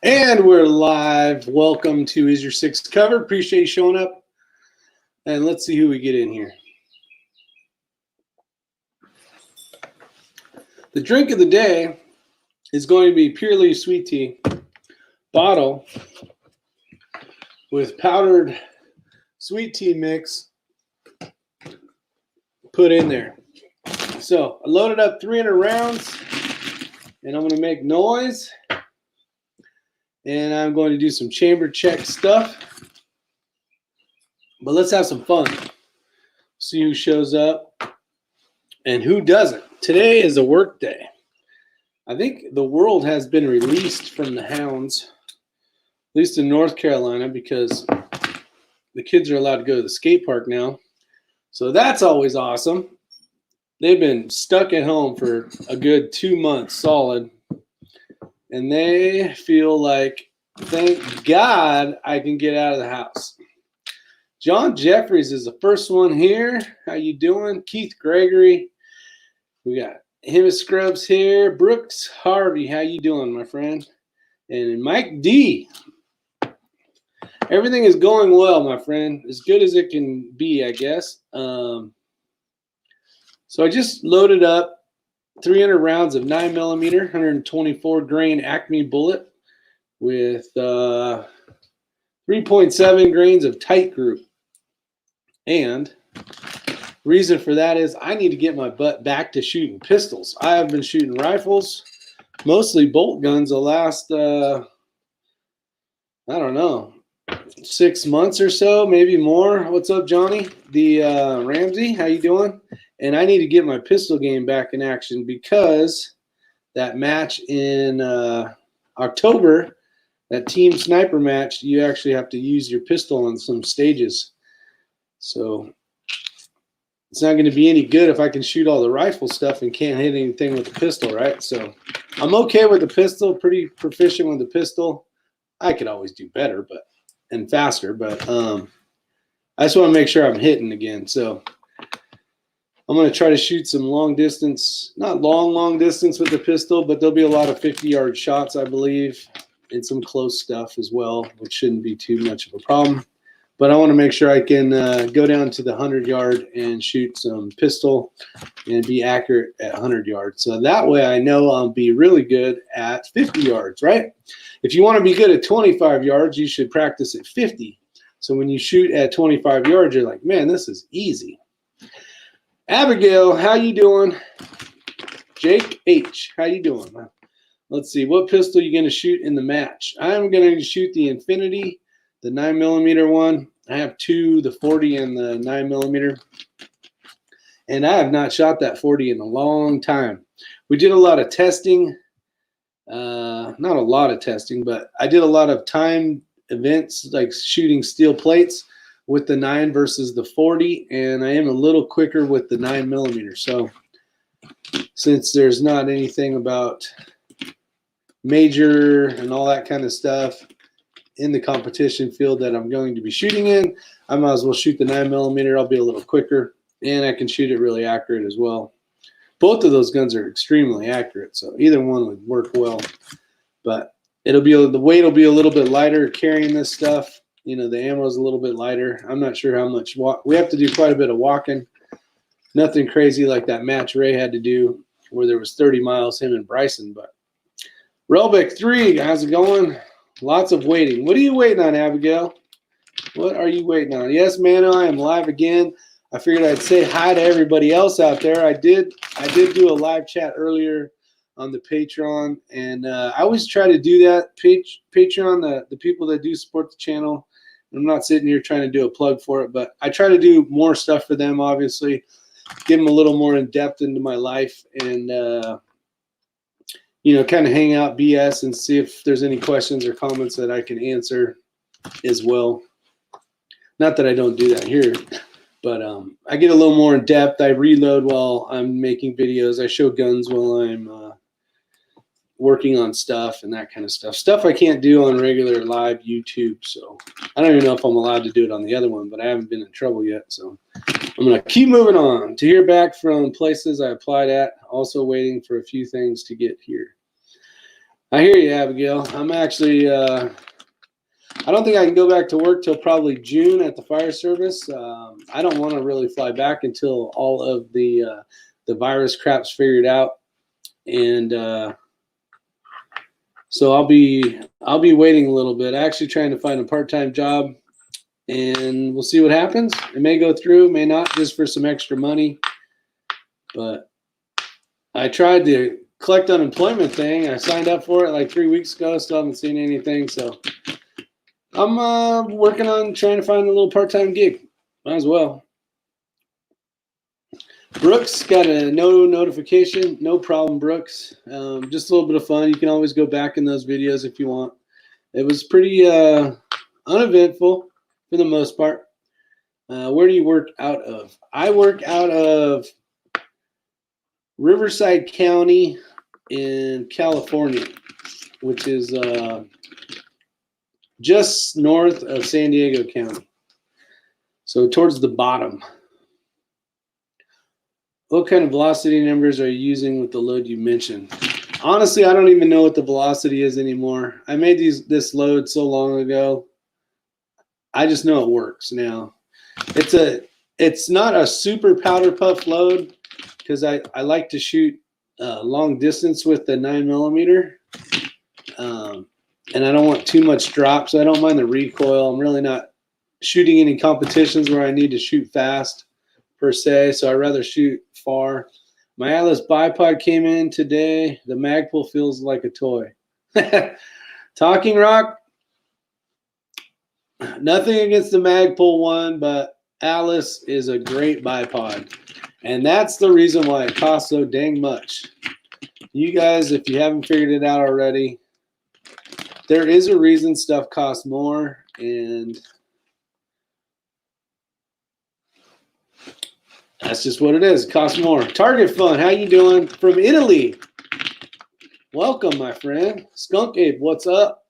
And we're live. Welcome to Is Your Six Covered? Appreciate you showing up. And let's see who we get in here. The drink of the day is going to be Pure Leaf Sweet Tea bottle with powdered sweet tea mix put in there. So I loaded up 300 rounds and I'm going to make noise. And I'm going to do some chamber check stuff. But let's have some fun. See who shows up and who doesn't. Today is a work day. I think the world has been released from the hounds, at least in North Carolina, because the kids are allowed to go to the skate park now. So that's always awesome. They've been stuck at home for a good 2 months solid. And they feel like, thank God I can get out of the house. John Jeffries is the first one here. How you doing? Keith Gregory. We got him as Scrubs here. Brooks Harvey. How you doing, my friend? And Mike D. Everything is going well, my friend. As good as it can be, I guess. So I just loaded up 300 rounds of 9mm, 124 grain Acme bullet with 3.7 grains of tight group. And reason for that is I need to get my butt back to shooting pistols. I have been shooting rifles, mostly bolt guns, the last, I don't know, 6 months or so, maybe more. What's up, Johnny? The Ramsey, how you doing? And I need to get my pistol game back in action because that match in October, that team sniper match, you actually have to use your pistol on some stages. So it's not going to be any good if I can shoot all the rifle stuff and can't hit anything with the pistol, right? So I'm okay with the pistol, pretty proficient with the pistol. I could always do better and faster, but I just want to make sure I'm hitting again. So I'm going to try to shoot some long distance, not long distance with the pistol, but there'll be a lot of 50-yard shots, I believe, and some close stuff as well, which shouldn't be too much of a problem. But I want to make sure I can go down to the 100-yard and shoot some pistol and be accurate at 100 yards. So that way I know I'll be really good at 50 yards, right? If you want to be good at 25 yards, you should practice at 50. So when you shoot at 25 yards, you're like, man, this is easy. Abigail, how you doing? Jake H, how you doing? Let's see, what pistol are you going to shoot in the match? I'm going to shoot the Infinity, the 9mm one. I have two, the 40 and the 9mm. And I have not shot that 40 in a long time. We did a lot of testing. Not a lot of testing, but I did a lot of time events, like shooting steel plates with the 9 versus the 40, and I am a little quicker with the 9mm. So since there's not anything about major and all that kind of stuff in the competition field that I'm going to be shooting in, I might as well shoot the 9mm. I'll be a little quicker, and I can shoot it really accurate as well. Both of those guns are extremely accurate, so either one would work well. But the weight will be a little bit lighter carrying this stuff. You know, the ammo is a little bit lighter. I'm not sure how much we have to do quite a bit of walking. Nothing crazy like that match Ray had to do where there was 30 miles, him and Bryson. But Relbeck 3, how's it going? Lots of waiting. What are you waiting on, Abigail? What are you waiting on? Yes, Mano, I am live again. I figured I'd say hi to everybody else out there. I did do a live chat earlier on the Patreon, and I always try to do that. Patreon, the people that do support the channel, I'm not sitting here trying to do a plug for it, but I try to do more stuff for them, obviously, give them a little more in depth into my life, and you know, kind of hang out, BS, and see if there's any questions or comments that I can answer as well. Not that I don't do that here, but I get a little more in depth. I reload while I'm making videos. I show guns while I'm working on stuff and that kind of stuff. Stuff I can't do on regular live YouTube. So I don't even know if I'm allowed to do it on the other one, but I haven't been in trouble yet. So I'm going to keep moving on to hear back from places I applied at. Also waiting for a few things to get here. I hear you, Abigail. I'm actually, I don't think I can go back to work till probably June at the fire service. I don't want to really fly back until all of the virus crap's figured out, and so I'll be waiting a little bit. Actually, trying to find a part-time job, and we'll see what happens. It may go through, may not, just for some extra money. But I tried the collect unemployment thing. I signed up for it like 3 weeks ago. Still haven't seen anything. So I'm working on trying to find a little part-time gig. Might as well. Brooks got a no notification. No problem, Brooks. Just a little bit of fun. You can always go back in those videos if you want. It was pretty uneventful for the most part. Where do you work out of? I work out of Riverside County in California, which is just north of San Diego County. So towards the bottom. What kind of velocity numbers are you using with the load you mentioned? Honestly, I don't even know what the velocity is anymore. I made this load so long ago. I just know it works now. It's not a super powder puff load because I like to shoot long distance with the 9mm. And I don't want too much drop, so I don't mind the recoil. I'm really not shooting any competitions where I need to shoot fast per se, so I'd rather shoot far. My Atlas bipod came in today. The Magpul feels like a toy. Talking Rock, nothing against the Magpul one, but Atlas is a great bipod. And that's the reason why it costs so dang much. You guys, if you haven't figured it out already, there is a reason stuff costs more, and that's just what it is. It costs more. Target Fun, how you doing? From Italy. Welcome, my friend. Skunk Ape, what's up?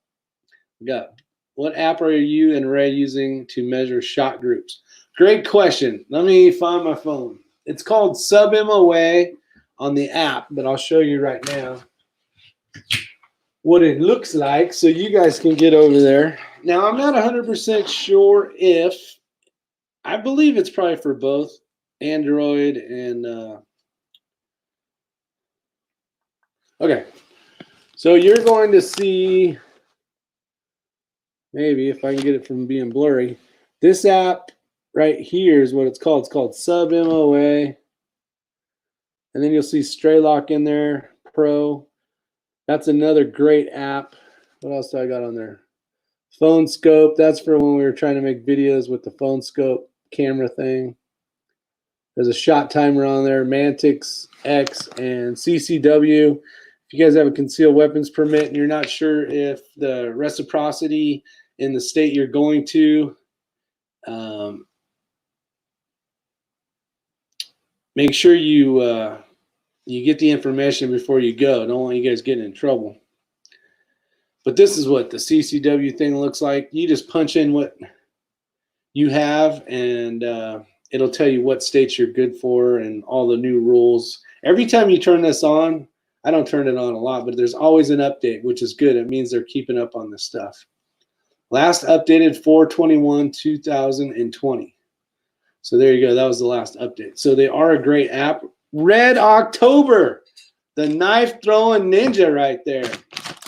We got, what app are you and Ray using to measure shot groups? Great question. Let me find my phone. It's called SubMOA on the app, but I'll show you right now what it looks like so you guys can get over there. Now, I'm not 100% sure if, I believe it's probably for both Android and, okay. So you're going to see, maybe if I can get it from being blurry, this app right here is what it's called. It's called SubMOA. And then you'll see Straylock in there, Pro. That's another great app. What else do I got on there? Phone Scope. That's for when we were trying to make videos with the Phone Scope camera thing. There's a shot timer on there. Mantix X and CCW. If you guys have a concealed weapons permit and you're not sure if the reciprocity in the state you're going to, make sure you get the information before you go. I don't want you guys getting in trouble. But this is what the CCW thing looks like. You just punch in what you have, and it'll tell you what states you're good for and all the new rules. Every time you turn this on, I don't turn it on a lot, but there's always an update, which is good. It means they're keeping up on this stuff. Last updated 4/21/2020. So there you go. That was the last update. So they are a great app. Red October, the knife throwing ninja right there.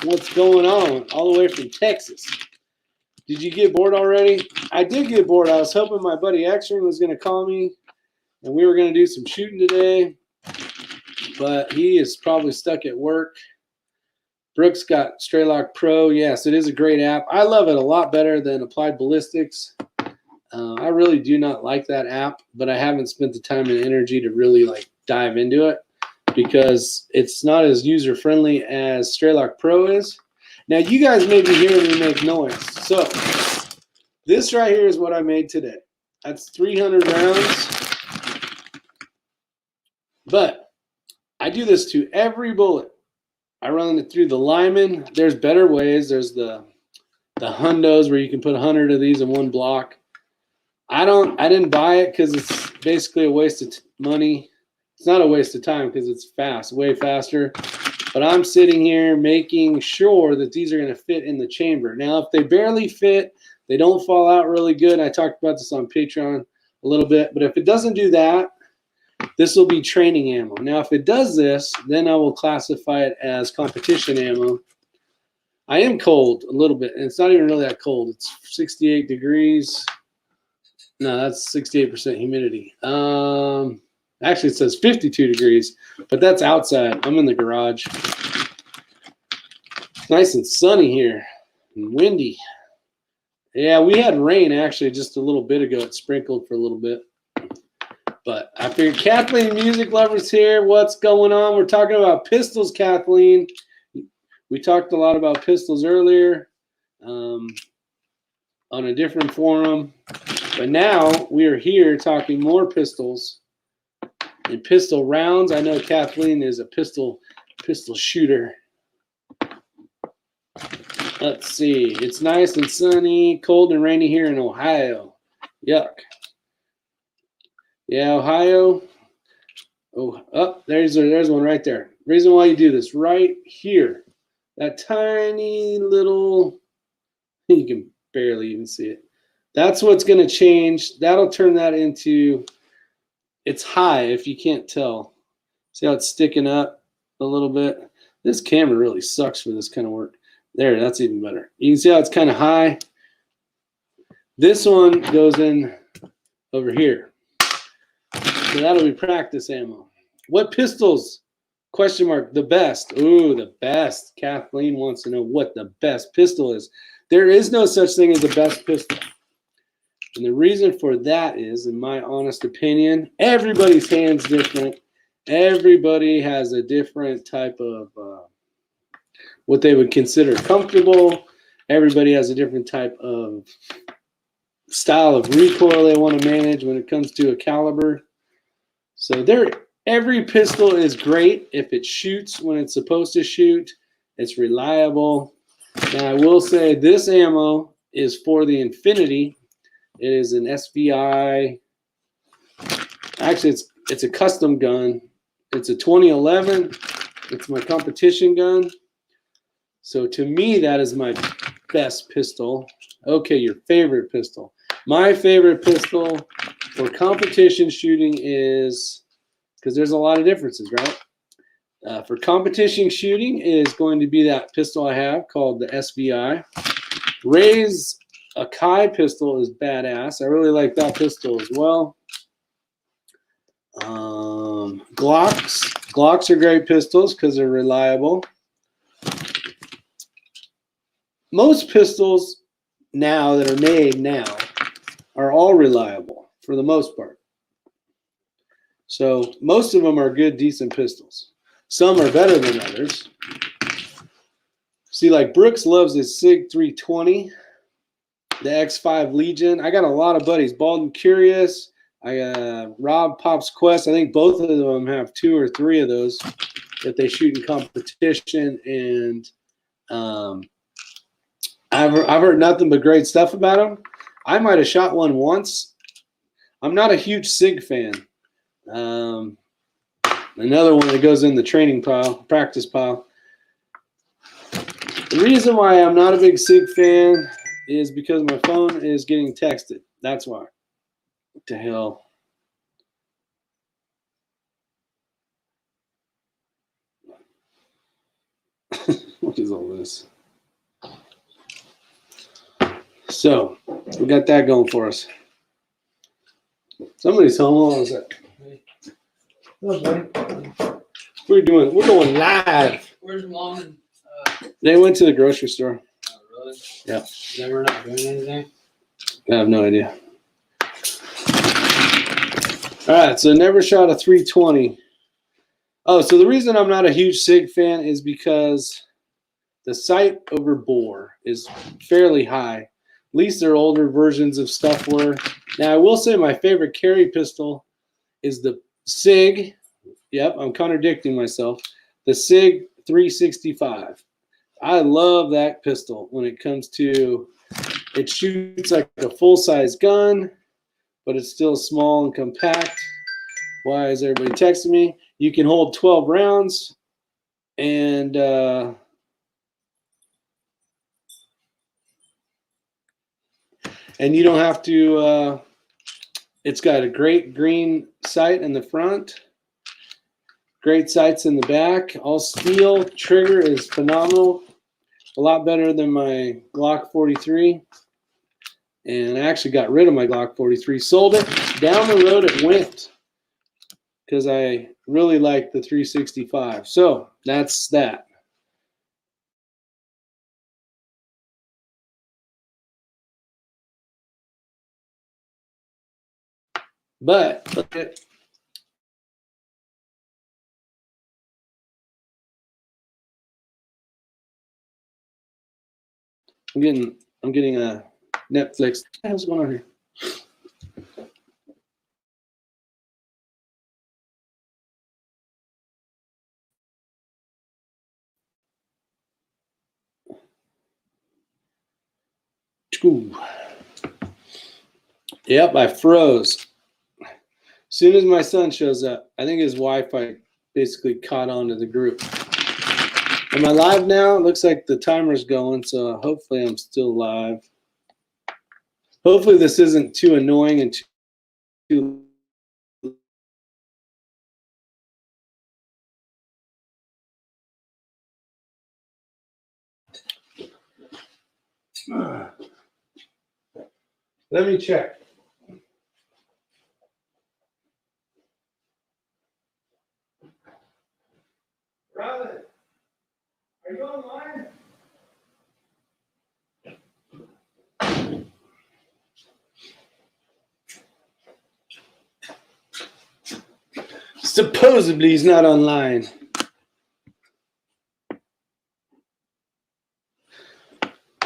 What's going on? All the way from Texas. Did you get bored already? I did get bored. I was hoping my buddy Extern was going to call me and we were going to do some shooting today, but he is probably stuck at work. Brooks got Straylock Pro. Yes, it is a great app. I love it a lot better than Applied Ballistics. I really do not like that app, but I haven't spent the time and energy to really like dive into it because it's not as user-friendly as Straylock Pro is. Now, you guys may be hearing me make noise. So this right here is what I made today. That's 300 rounds. But I do this to every bullet. I run it through the Lyman. There's better ways. There's the hundos where you can put 100 of these in one block. I didn't buy it because it's basically a waste of money. It's not a waste of time because it's fast, way faster. But But I'm sitting here making sure that these are going to fit in the chamber. Now, if they barely fit, they don't fall out really good. I talked about this on Patreon a little bit. But if it doesn't do that, this will be training ammo. Now, if it does this, then I will classify it as competition ammo. I am cold a little bit, and it's not even really that cold. It's 68 degrees. No, that's 68% humidity. Actually, it says 52 degrees, but that's outside. I'm in the garage. It's nice and sunny here and windy. Yeah, we had rain actually just a little bit ago. It sprinkled for a little bit. But I figured Kathleen, music lovers here. What's going on? We're talking about pistols, Kathleen. We talked a lot about pistols earlier on a different forum. But now we are here talking more pistols and pistol rounds. I know Kathleen is a pistol shooter. Let's see. It's nice and sunny, cold and rainy here in Ohio. Yuck. Yeah, Ohio. Oh, there's one right there. Reason why you do this right here. That tiny little, you can barely even see it. That's what's going to change. That'll turn that into, it's high if you can't tell. See how it's sticking up a little bit? This camera really sucks for this kind of work. There, that's even better. You can see how it's kind of high. This one goes in over here. So that'll be practice ammo. What pistols? Question mark. The best. Ooh, the best. Kathleen wants to know what the best pistol is. There is no such thing as the best pistol. And the reason for that is, in my honest opinion, everybody's hand's different. Everybody has a different type of what they would consider comfortable. Everybody has a different type of style of recoil they want to manage when it comes to a caliber. So every pistol is great if it shoots when it's supposed to shoot. It's reliable. Now I will say this ammo is for the Infinity. It is an SVI. Actually, it's a custom gun. It's a 2011. It's my competition gun. So to me, that is my best pistol. Okay, your favorite pistol. My favorite pistol for competition shooting is, because there's a lot of differences, right? For competition shooting is going to be that pistol I have called the SVI. Ray's Akai pistol is badass. I really like that pistol as well. Glocks are great pistols because they're reliable. Most pistols now that are made now are all reliable for the most part. So most of them are good, decent pistols. Some are better than others. See, like Brooks loves his SIG 320, the X5 Legion. I got a lot of buddies. Bald and Curious. I got Rob Pop's Quest. I think both of them have 2 or 3 of those that they shoot in competition. And I've heard nothing but great stuff about them. I might have shot one once. I'm not a huge SIG fan. Another one that goes in the training pile, practice pile. The reason why I'm not a big SIG fan is because my phone is getting texted. That's why. What the hell? What is all this? So, we got that going for us. Somebody's home. What was that? Hello, buddy. We're going live. Where's Mom? They went to the grocery store. Oh, really? Yeah. They were not doing anything? I have no idea. All right, so never shot a 320. Oh, so the reason I'm not a huge SIG fan is because the sight over bore is fairly high. At least their older versions of stuff were. Now, I will say my favorite carry pistol is the SIG. Yep, I'm contradicting myself. The SIG 365. I love that pistol when it comes to, it shoots like a full-size gun, but it's still small and compact. Why is everybody texting me? You can hold 12 rounds And you don't have to, it's got a great green sight in the front, great sights in the back, all steel. Trigger is phenomenal, a lot better than my Glock 43. And I actually got rid of my Glock 43, sold it. Down the road it went because I really like the 365. So that's that. But I'm getting a Netflix. What's going on here? Ooh. Yep, I froze. As soon as my son shows up, I think his Wi-Fi basically caught on to the group. Am I live now? It looks like the timer's going, so hopefully I'm still live. Hopefully this isn't too annoying and too let me check. Robin, are you online? Supposedly he's not online.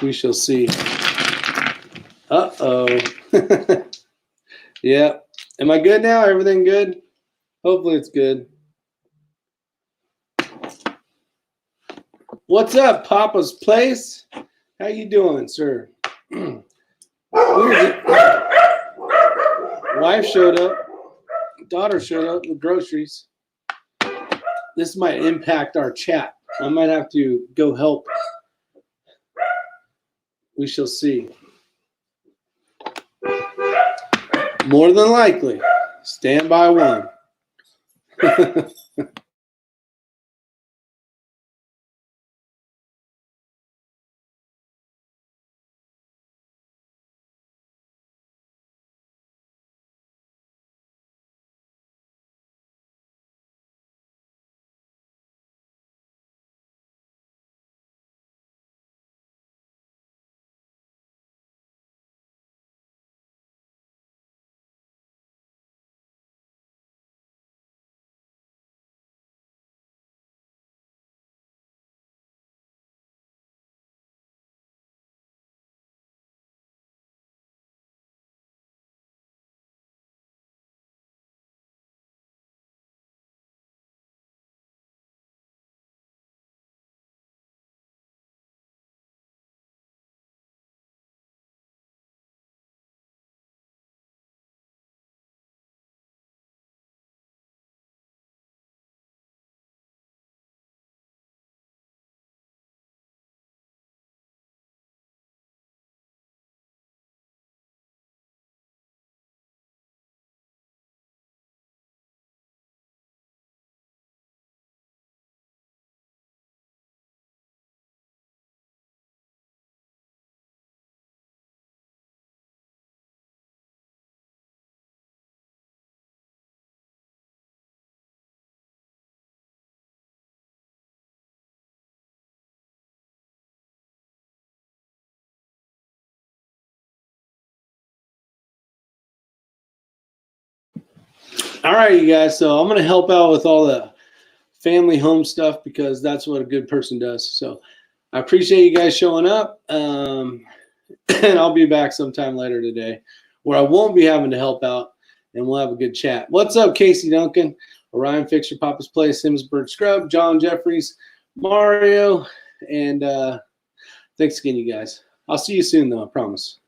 We shall see. Uh-oh. Yeah. Am I good now? Everything good? Hopefully it's good. What's up, Papa's Place? How you doing, sir? Wife showed up. Daughter showed up with groceries. This might impact our chat. I might have to go help. We shall see. More than likely. Stand by one. All right, you guys. So I'm going to help out with all the family home stuff because that's what a good person does. So I appreciate you guys showing up. And I'll be back sometime later today where I won't be having to help out and we'll have a good chat. What's up, Casey Duncan, Orion Fixture, Papa's Place, Simsburg Scrub, John Jeffries, Mario, and thanks again, you guys. I'll see you soon, though, I promise.